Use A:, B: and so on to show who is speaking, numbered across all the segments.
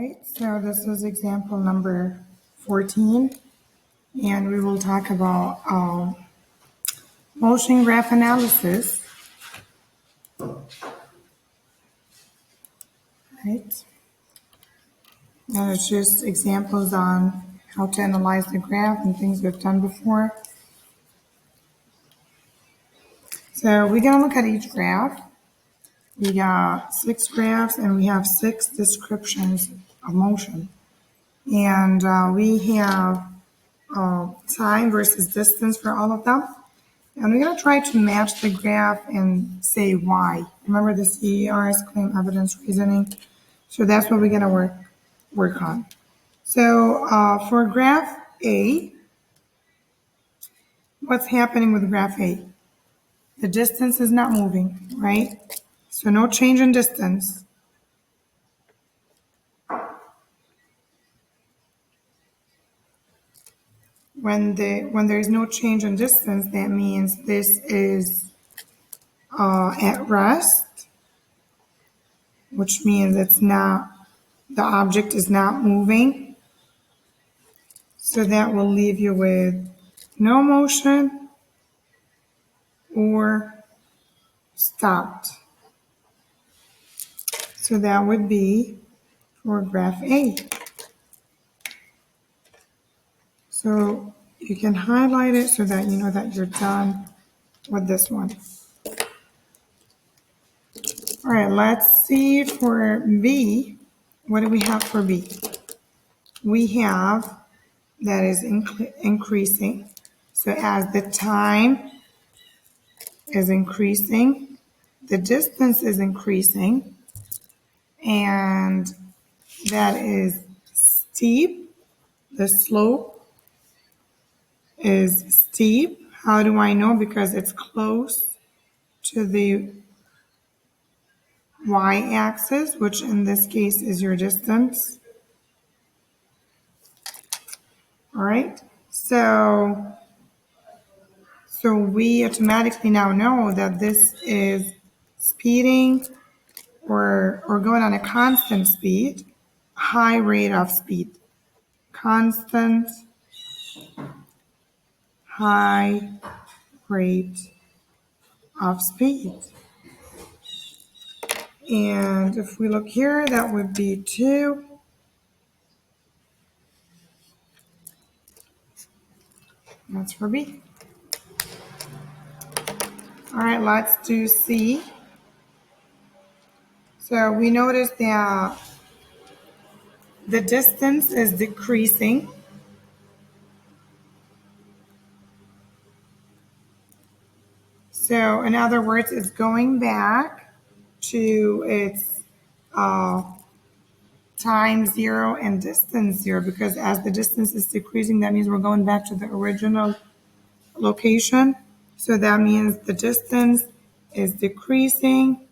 A: right, so this is example number 14, and we will talk about motion graph analysis, right? And it's just examples on how to analyze the graph and things we've done before. So we're going to look at each graph. We got 6 graphs and we have 6 descriptions of motion. And we have time versus distance for all of them. And we're going to try to match the graph and say why. Remember the CER's claim evidence reasoning? So that's what we're going to work on. So for graph A, what's happening with graph A? The distance is not moving, right? So no change in distance. When there's no change in distance, that means this is at rest, which means the object is not moving. So that will leave you with no motion or stopped. So that would be for graph A. So you can highlight it so that you know that you're done with this one. All right, let's see for B. What do we have for B? We have that is increasing. So as the time is increasing, the distance is increasing, and that is steep. The slope is steep. How do I know? Because it's close to the y-axis, which in this case is your distance. All right, so we automatically now know that this is speeding or going on a constant speed, high rate of speed. Constant high rate of speed. And if we look here, that would be 2. That's for B. All right, let's do C. So we notice that the distance is decreasing. So in other words, it's going back to its time 0 and distance 0, because as the distance is decreasing, that means we're going back to the original location. So that means the distance is decreasing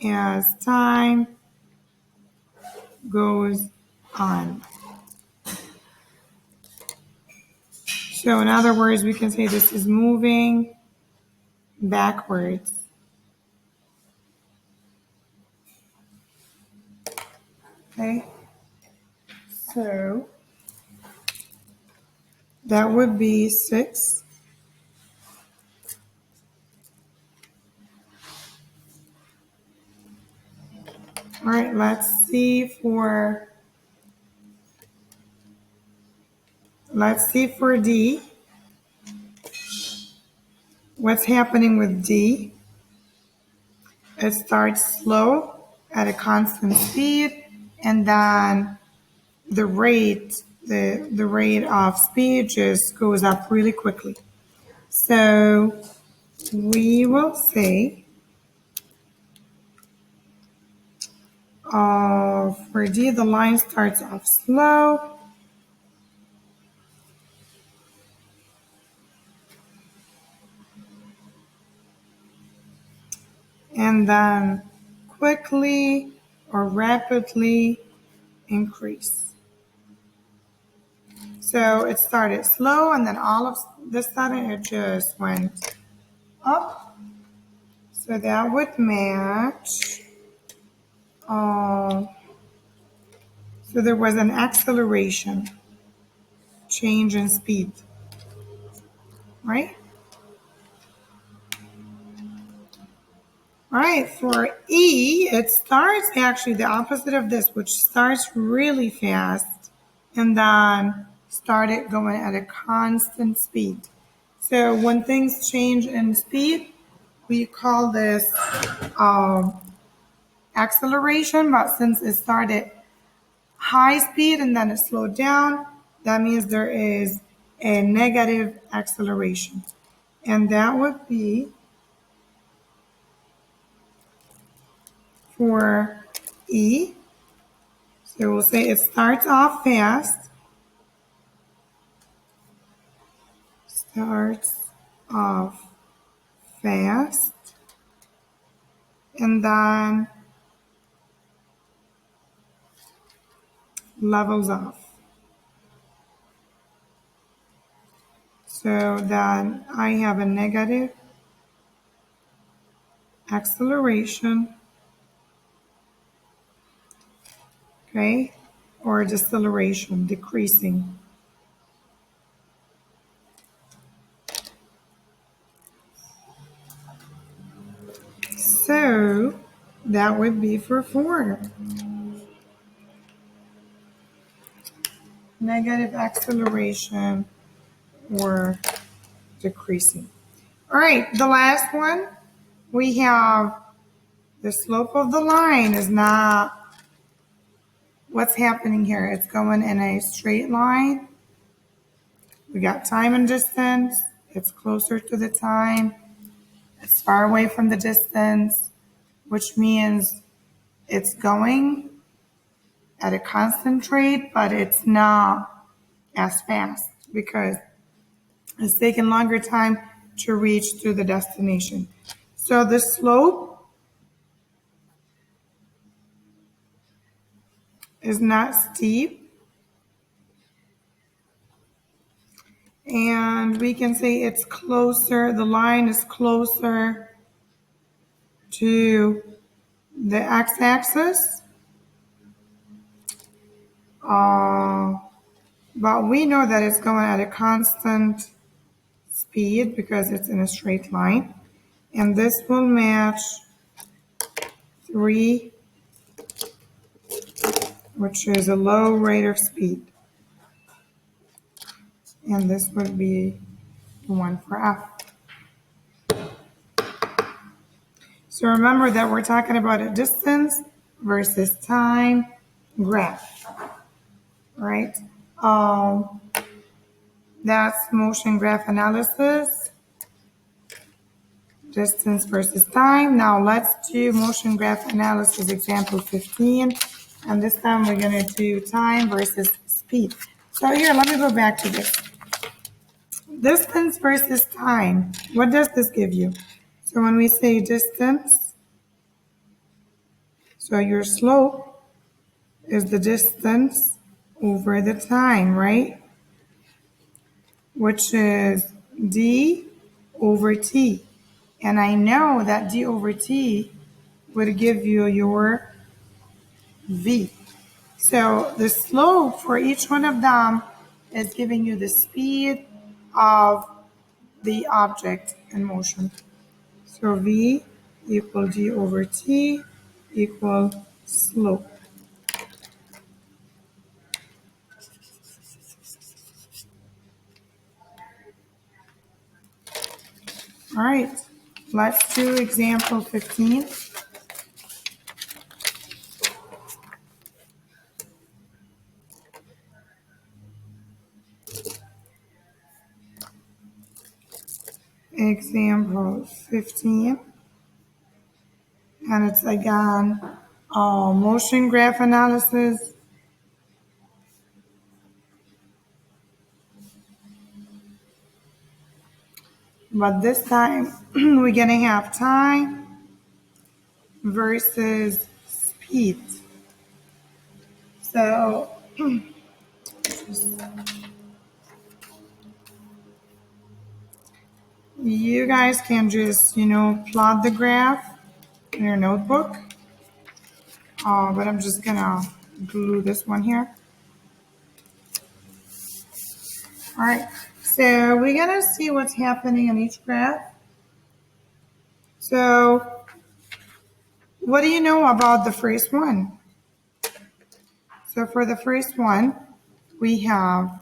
A: as time goes on. So in other words, we can say this is moving backwards. Okay, so that would be 6. All right, let's see for D. What's happening with D? It starts slow at a constant speed, and then the rate of speed just goes up really quickly. So we will say for D, the line starts off slow. And then quickly or rapidly increase. So it started slow, and then all of the sudden it just went up. So that would match. So So there was an acceleration, change in speed, right? All right, for E, it starts actually the opposite of this, which starts really fast and then started going at a constant speed. So when things change in speed, we call this acceleration, but since it started high speed and then it slowed down, that means there is a negative acceleration. And that would be for E. So we'll say it starts off fast, starts off fast, and then levels off. So then I have a negative acceleration, okay, or deceleration, decreasing. So that would be for 4. Negative acceleration or decreasing. All right, the last one, we have the slope of the line is not what's happening here. It's going in a straight line. We got time and distance. It's closer to the time. It's far away from the distance, which means it's going at a constant rate, but it's not as fast because it's taking longer time to reach to the destination. So the slope is not steep. And we can say it's closer, the line is closer to the x-axis. But we know that it's going at a constant speed because it's in a straight line. And this will match 3, which is a low rate of speed. And this would be the one for F. So remember that we're talking about a distance versus time graph, right? That's motion graph analysis, distance versus time. Now let's do motion graph analysis example 15. And this time we're gonna do time versus speed. So here, let me go back to this. Distance versus time, what does this give you? So when we say distance, so your slope is the distance over the time, right? Which is d over t. And I know that d over t would give you your v. So the slope for each one of them is giving you the speed of the object in motion. So v equal d over t equal slope. All right, let's do example 15. Example 15, and it's again motion graph analysis. But this time we're gonna have time versus speed. So you guys can just, plot the graph in your notebook. But I'm just gonna glue this one here. All right, so we're gonna see what's happening in each graph. So what do you know about the first one? So for the first one, we have,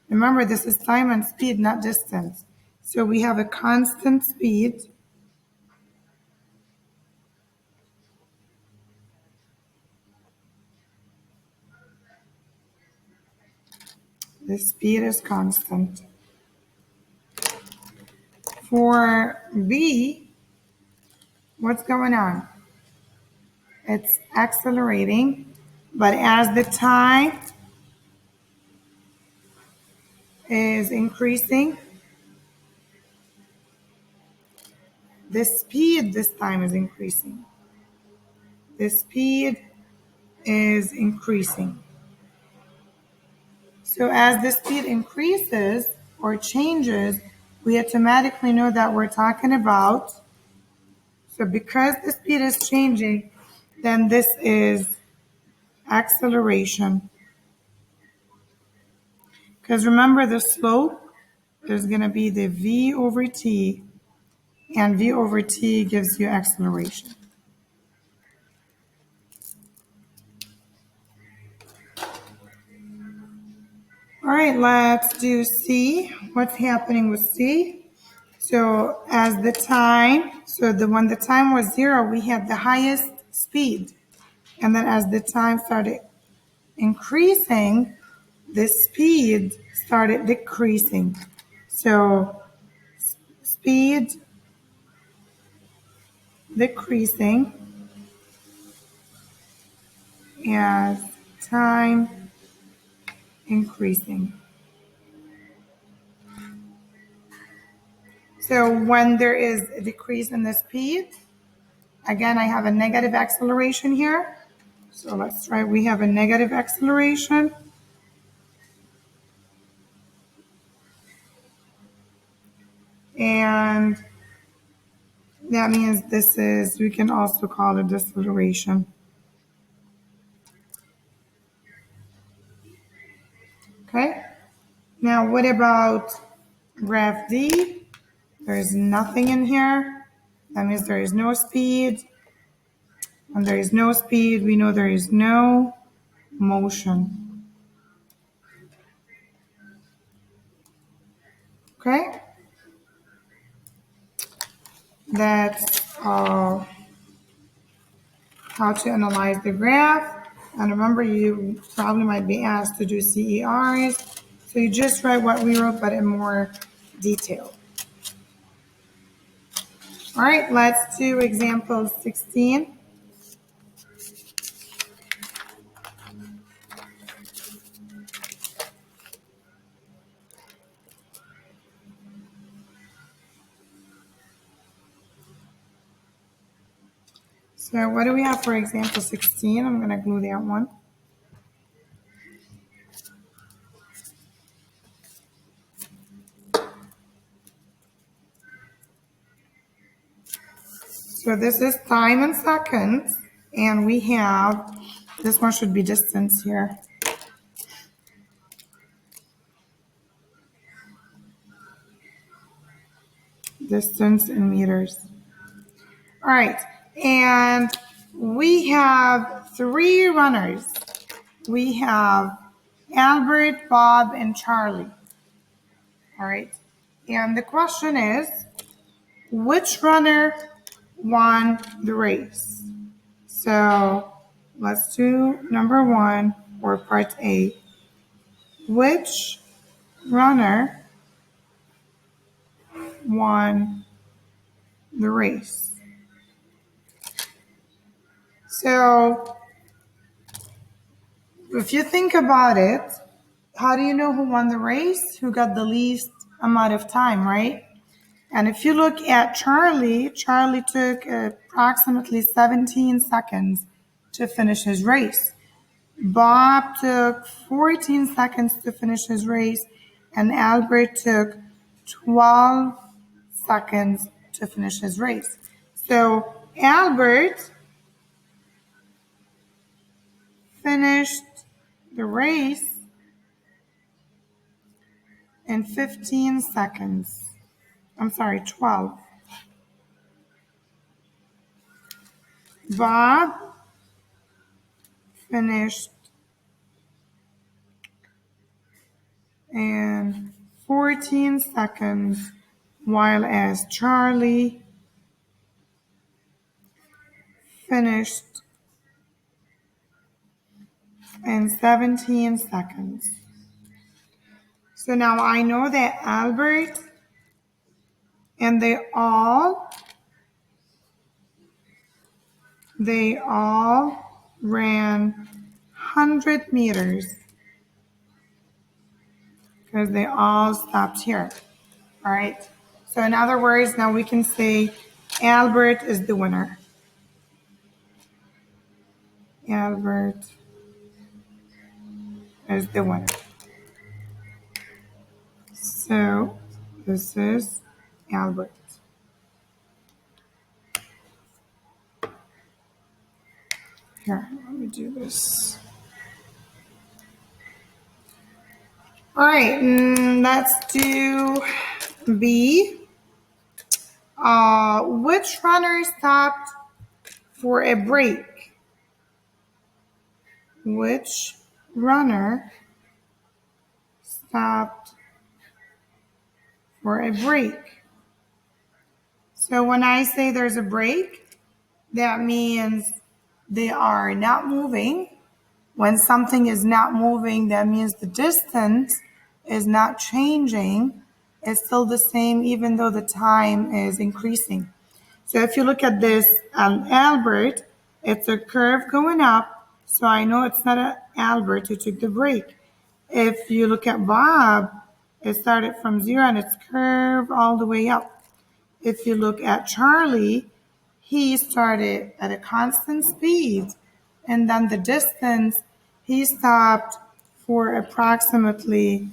A: remember this is time and speed, not distance. So we have a constant speed. The speed is constant. For B, what's going on? It's accelerating, but as the time is increasing, the speed this time is increasing. The speed is increasing. So as the speed increases or changes, we automatically know that we're talking about, so because the speed is changing, then this is acceleration. Because remember the slope, there's going to be the v over t, and v over t gives you acceleration. All right, let's do C. What's happening with C? So as the time, when the time was 0, we had the highest speed. And then as the time started increasing, the speed started decreasing. So speed decreasing as time increasing. So when there is a decrease in the speed, again, I have a negative acceleration here. So let's try, we have a negative acceleration. And that means this is, we can also call it deceleration. Okay. Now what about graph D? There's nothing in here. That means there is no speed. When there is no speed, we know there is no motion. Okay? That's how to analyze the graph. And remember, you probably might be asked to do CERs. So you just write what we wrote, but in more detail. All right, let's do example 16. So what do we have for example 16? I'm going to glue that one. So this is time in seconds, and we have, this one should be distance here. Distance in meters. All right, and we have 3 runners. We have Albert, Bob, and Charlie. All right, and the question is, which runner won the race? So let's do number 1 or part A. Which runner won the race? So if you think about it, how do you know who won the race? Who got the least amount of time, right? And if you look at Charlie, Charlie took approximately 17 seconds to finish his race. Bob took 14 seconds to finish his race, and Albert took 12 seconds to finish his race. So Albert finished the race in 15 seconds. I'm sorry, 12. Bob finished in 14 seconds, while as Charlie finished in 17 seconds. So now I know that Albert and they all ran 100 meters because they all stopped here. All right. So in other words, now we can say Albert is the winner. Albert is the winner. So this is Albert. Here, let me do this. All right, let's do B. Which runner stopped for a break? Which runner stopped for a break? So when I say there's a break, that means they are not moving. When something is not moving, that means the distance is not changing. It's still the same even though the time is increasing. So if you look at this Albert, it's a curve going up. So I know it's not an Albert who took the break. If you look at Bob, it started from 0 and it's curved all the way up. If you look at Charlie, he started at a constant speed. And then the distance, he stopped for approximately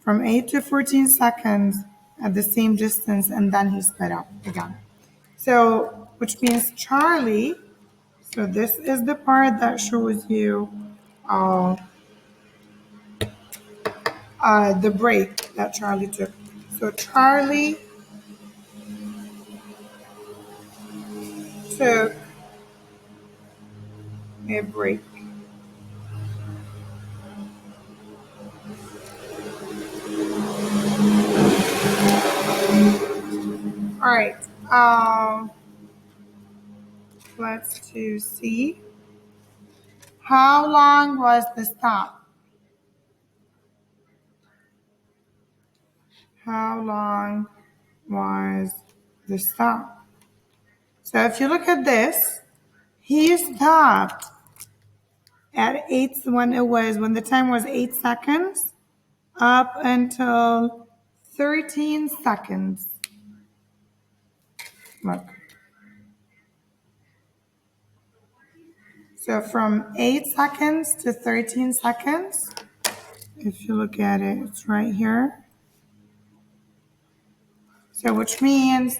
A: from 8 to 14 seconds at the same distance, and then he sped up again. So, which means Charlie, so this is the part that shows you the break that Charlie took. So Charlie took a break. All right. Let's do C. How long was the stop? How long was the stop? So if you look at this, he stopped at when the time was 8 seconds up until 13 seconds. Look. So from 8 seconds to 13 seconds, if you look at it, it's right here. So which means,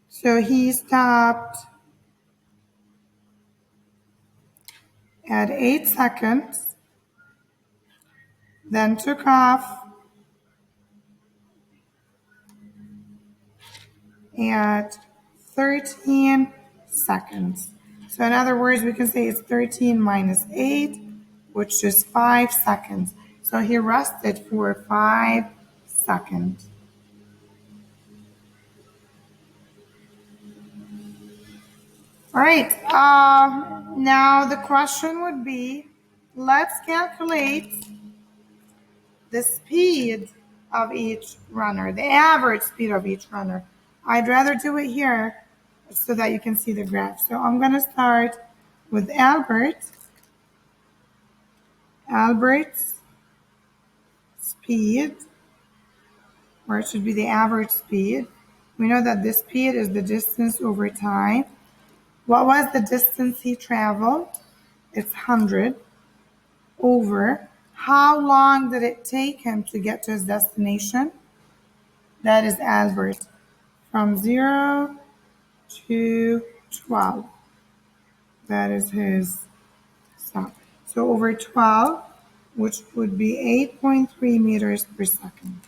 A: so he stopped at 8 seconds, then took off at 13 seconds. So in other words, we can say it's 13 minus 8, which is 5 seconds. So he rested for 5 seconds. All right, now the question would be, let's calculate the speed of each runner, the average speed of each runner. I'd rather do it here so that you can see the graph. So I'm going to start with Albert. Albert's speed, or it should be the average speed. We know that the speed is the distance over time. What was the distance he traveled? It's 100 over. How long did it take him to get to his destination? That is Albert. From 0 to 12. That is his stop. So over 12, which would be 8.3 meters per second.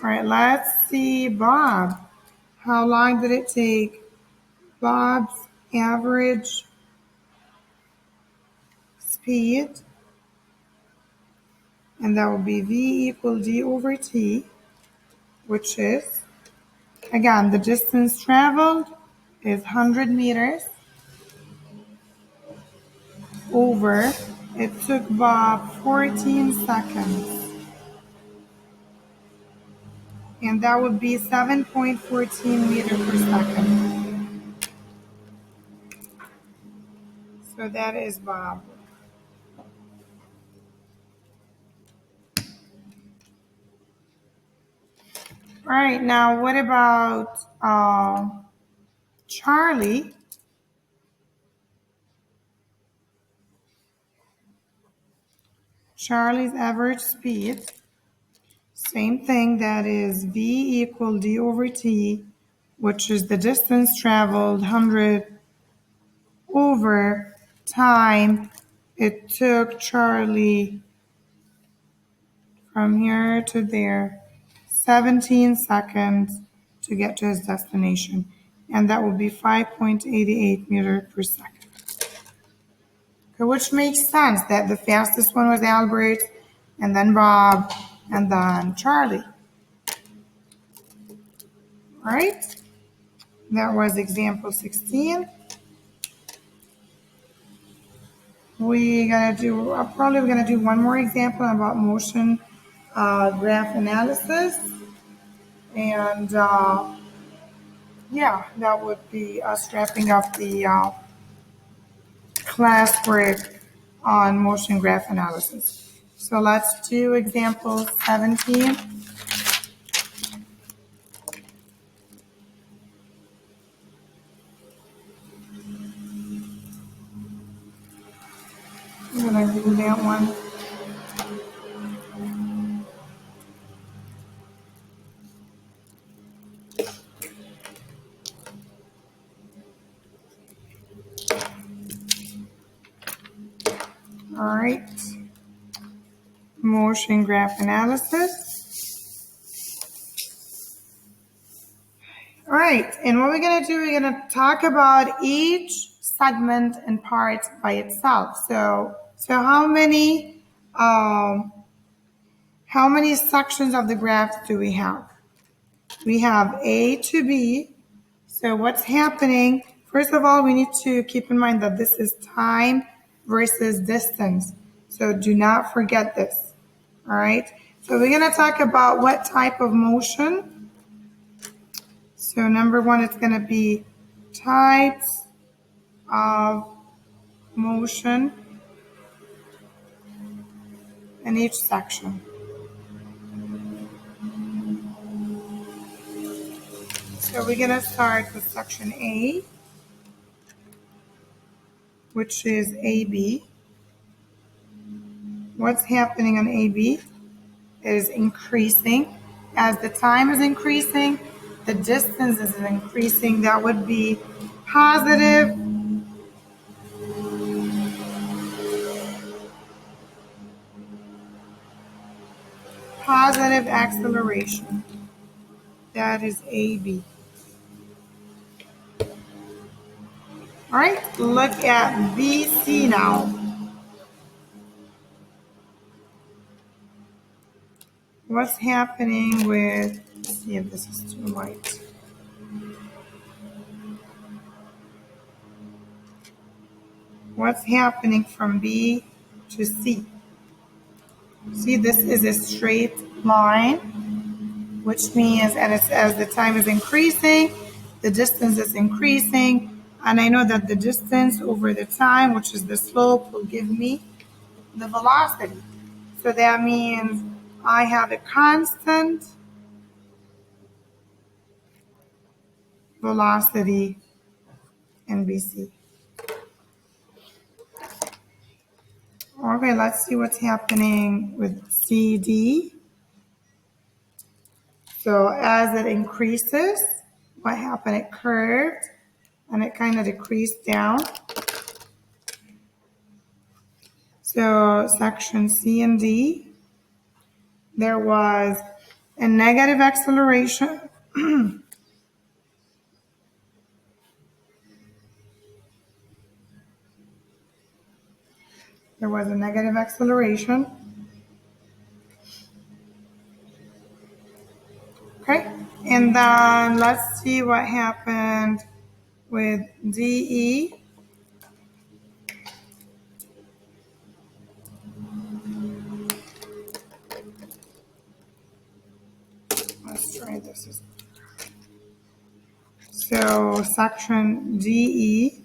A: All right, let's see Bob. How long did it take Bob's average speed? And that will be V equal D over T, which is, again, the distance traveled is 100 meters over, it took Bob 14 seconds. And that would be 7.14 meters per second. So that is Bob. All right, now what about Charlie? Charlie's average speed, same thing, that is V equal D over T, which is the distance traveled, 100 over time it took Charlie from here to there, 17 seconds to get to his destination. And that would be 5.88 meters per second. Okay, which makes sense that the fastest one was Albert, and then Bob, and then Charlie. All right, that was example 16. We're probably gonna do one more example about motion graph analysis. And yeah, that would be us wrapping up the classwork on motion graph analysis. So let's do example 17. I'm gonna do that one. All right, motion graph analysis. All right, and what we're gonna do, we're gonna talk about each segment and part by itself. So how many sections of the graph do we have? We have A to B. So what's happening? First of all, we need to keep in mind that this is time versus distance. So do not forget this. All right. So we're going to talk about what type of motion. So number one, it's going to be types of motion in each section. So we're going to start with section A, which is AB. What's happening on AB is increasing. As the time is increasing, the distance is increasing. That would be positive acceleration. That is AB. All right, look at BC now. What's happening with, let's see if this is too light. What's happening from B to C? See, this is a straight line, which means as the time is increasing, the distance is increasing. And I know that the distance over the time, which is the slope, will give me the velocity. So that means I have a constant velocity in BC. Okay, let's see what's happening with CD. So as it increases, what happened? It curved. and it kind of decreased down. So section C and D, there was a negative acceleration. There was a negative acceleration. Okay, and then let's see what happened with DE. Let's try this. So section DE.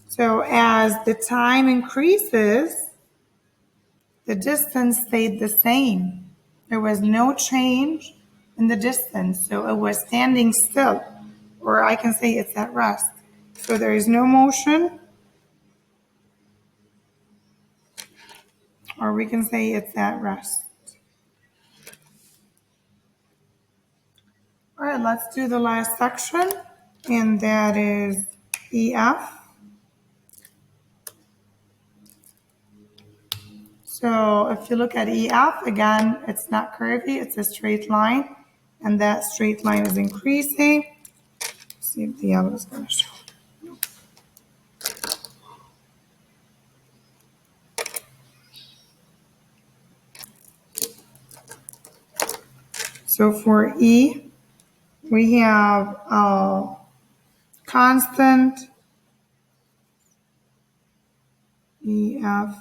A: So as the time increases, the distance stayed the same. There was no change in the distance, so it was standing still, or I can say it's at rest. So there is no motion, or we can say it's at rest. All right, let's do the last section, and that is EF. So if you look at EF, again, it's not curvy, it's a straight line, and that straight line is increasing. Let's see if the yellow is going to show. So for E, we have a constant EF,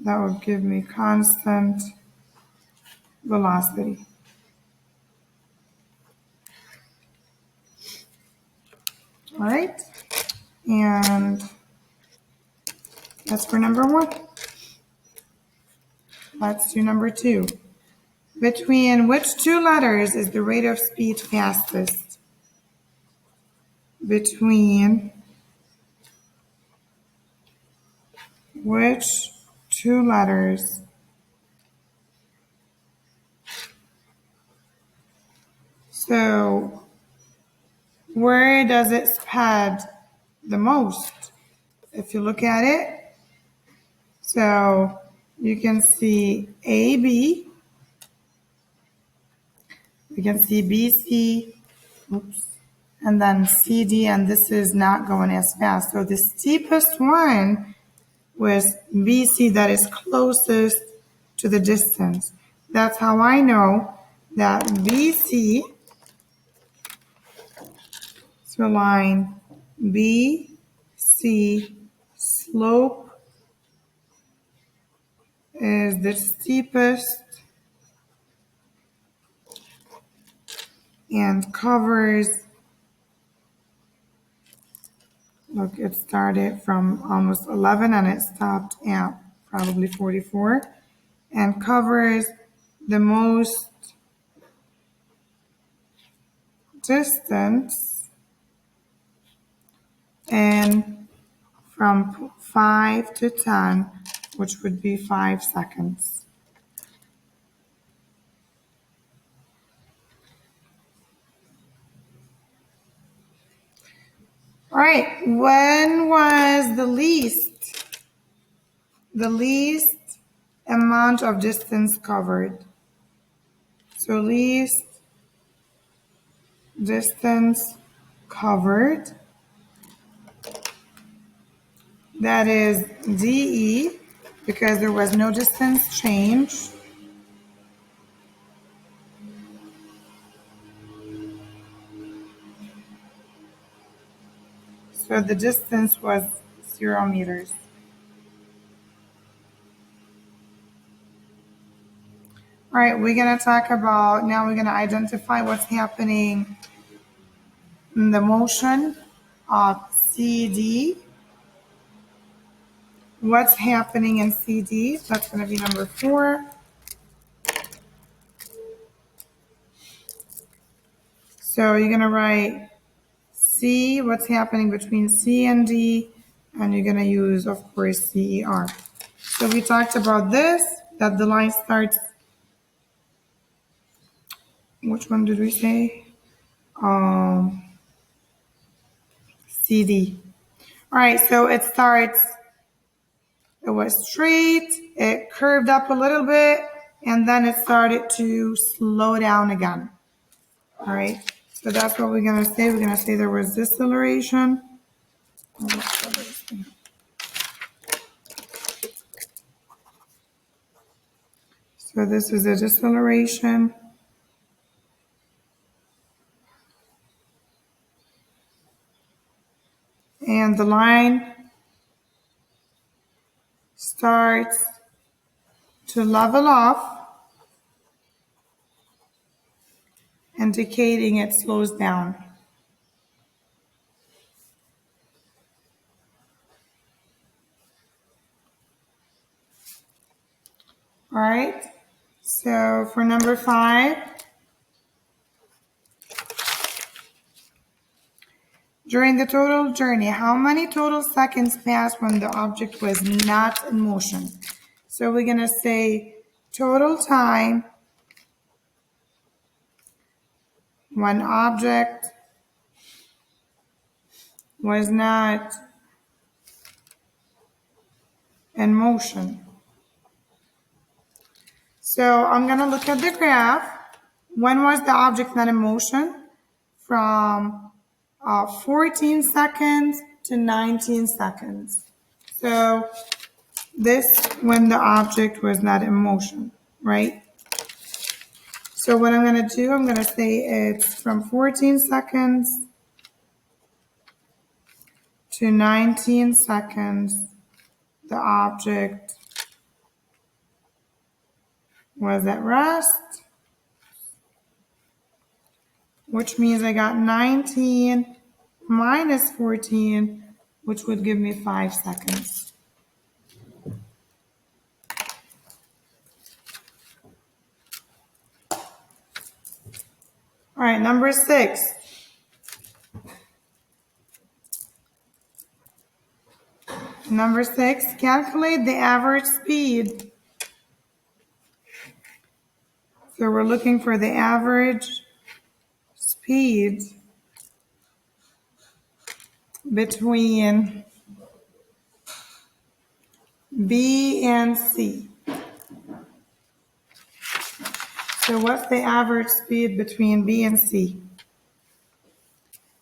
A: that would give me constant velocity. All right, and that's for number one. Let's do number two. Between which two letters is the rate of speed fastest? Between which two letters so where does it spread the most? If you look at it, so you can see AB, you can see BC, oops, and then CD, and this is not going as fast. So the steepest one was BC, that is closest to the distance. That's how I know that BC, so line BC slope is the steepest and covers, look, it started from almost 11 and it stopped at probably 44, and covers the most distance in from 5 to 10, which would be 5 seconds. All right, when was the least amount of distance covered? So least distance covered, that is DE, because there was no distance change. So the distance was 0 meters. All right, we're going to talk about, now we're going to identify what's happening in the motion of CD. What's happening in CD? That's going to be number 4. So you're going to write C, what's happening between C and D, and you're going to use, of course, CER. So we talked about this, that the line starts, which one did we say? CD. All right, so it starts, it was straight, it curved up a little bit, and then it started to slow down again. All right, so that's what we're gonna say. We're gonna say there was deceleration. So this is a deceleration. And the line starts to level off, indicating it slows down. All right, so for number 5, during the total journey, how many total seconds passed when the object was not in motion? So we're gonna say total time when object was not in motion. So I'm gonna look at the graph. When was the object not in motion? From 14 seconds to 19 seconds. So this when the object was not in motion, right? So what I'm gonna do, I'm gonna say it's from 14 seconds to 19 seconds, the object was at rest, which means I got 19 minus 14, which would give me 5 seconds. All right, number 6. Number 6, calculate the average speed. So we're looking for the average speed between B and C. So what's the average speed between B and C?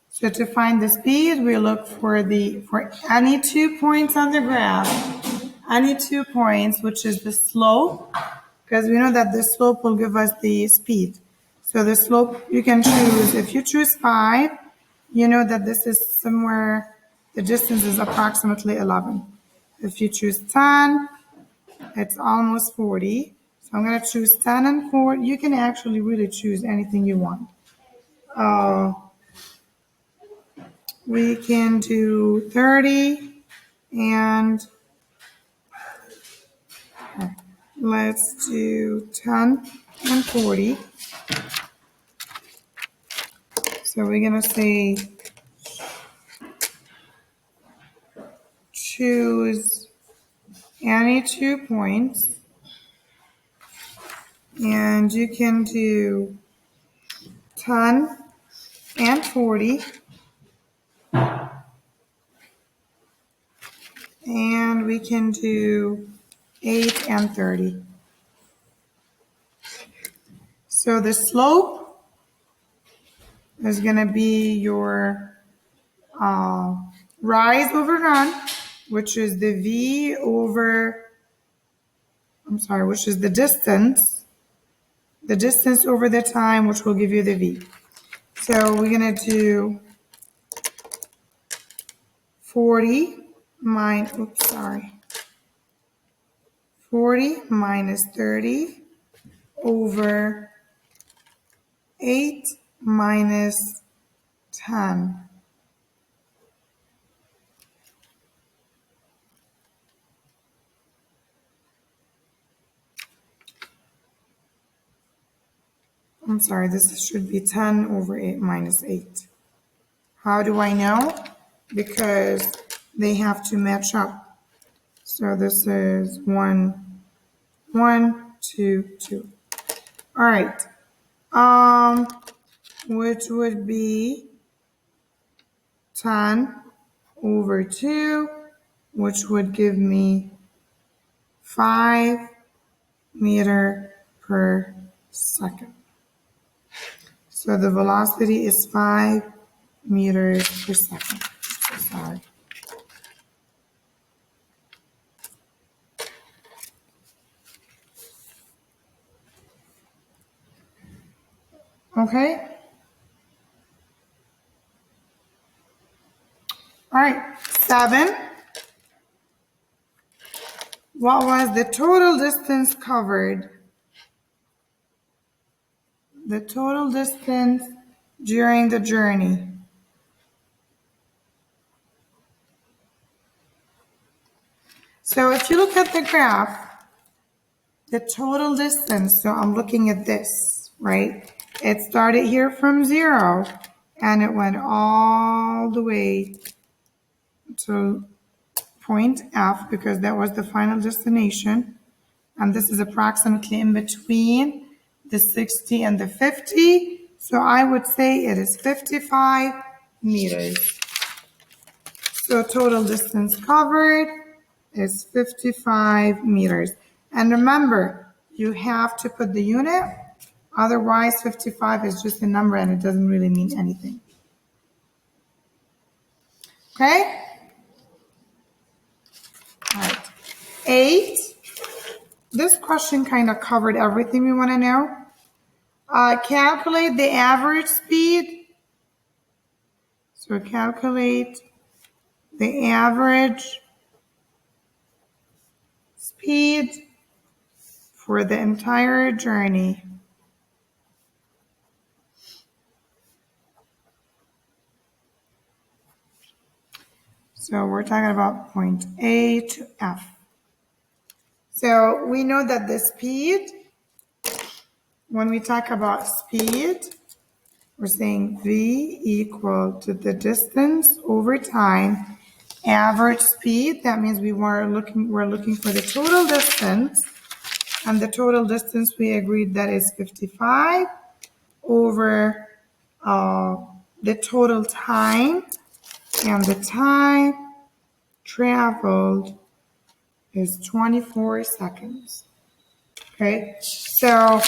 A: So to find the speed, we look for any 2 points on the graph, any 2 points, which is the slope, because we know that the slope will give us the speed. So the slope you can choose. If you choose 5, you know that this is somewhere, the distance is approximately 11. If you choose 10, it's almost 40. So I'm going to choose 10 and 4. You can actually really choose anything you want. We can do 30 and let's do 10 and 40. So we're going to say choose any 2 points, and you can do 10 and 40, and we can do 8 and 30. So the slope is going to be your rise over run, which is the V over, which is the distance over the time, which will give you the V. So we're going to do 40 minus 30 over 8 minus 10. This should be 10 over 8 minus 8. How do I know? Because they have to match up. So this is 1, 1, 2, 2. All right. Which would be 10 over 2, which would give me 5 meter per second. So the velocity is 5 meters per second. Sorry. Okay. All right. 7. What was the total distance covered? The total distance during the journey. So if you look at the graph, the total distance, so I'm looking at this, right? It started here from 0 and it went all the way to point F because that was the final destination. And this is approximately in between the 60 and the 50. So I would say it is 55 meters. So total distance covered is 55 meters. And remember, you have to put the unit, otherwise 55 is just a number and it doesn't really mean anything. Okay? All right. 8. This question kind of covered everything we want to know. Calculate the average speed. So calculate the average speed for the entire journey. So we're talking about point A to F. So we know that the speed, when we talk about speed, we're saying V equal to the distance over time, average speed. That means we're looking for the total distance, and the total distance we agreed that is 55 over the total time, and the time traveled is 24 seconds. Okay, so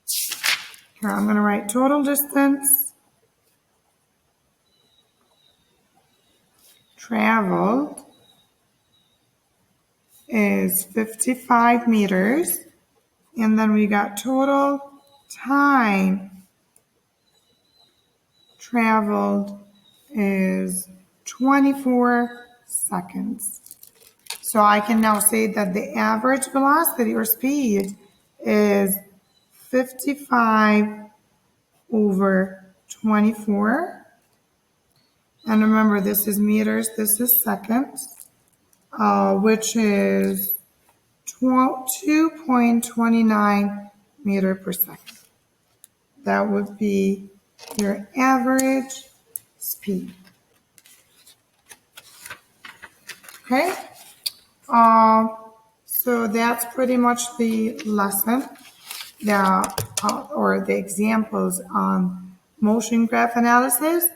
A: here I'm going to write total distance traveled is 55 meters, and then we got total time traveled is 24 seconds. So I can now say that the average velocity or speed is 55 over 24. And remember, this is meters, this is seconds, which is 2.29 meter per second. That would be your average speed. Okay? So that's pretty much the lesson or the examples on motion graph analysis.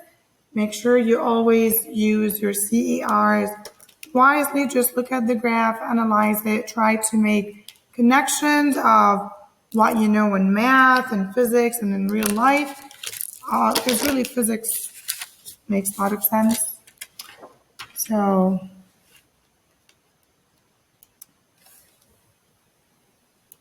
A: Make sure you always use your CERs wisely. Just look at the graph, analyze it, try to make connections of what you know in math and physics and in real life. Because really physics makes a lot of sense. So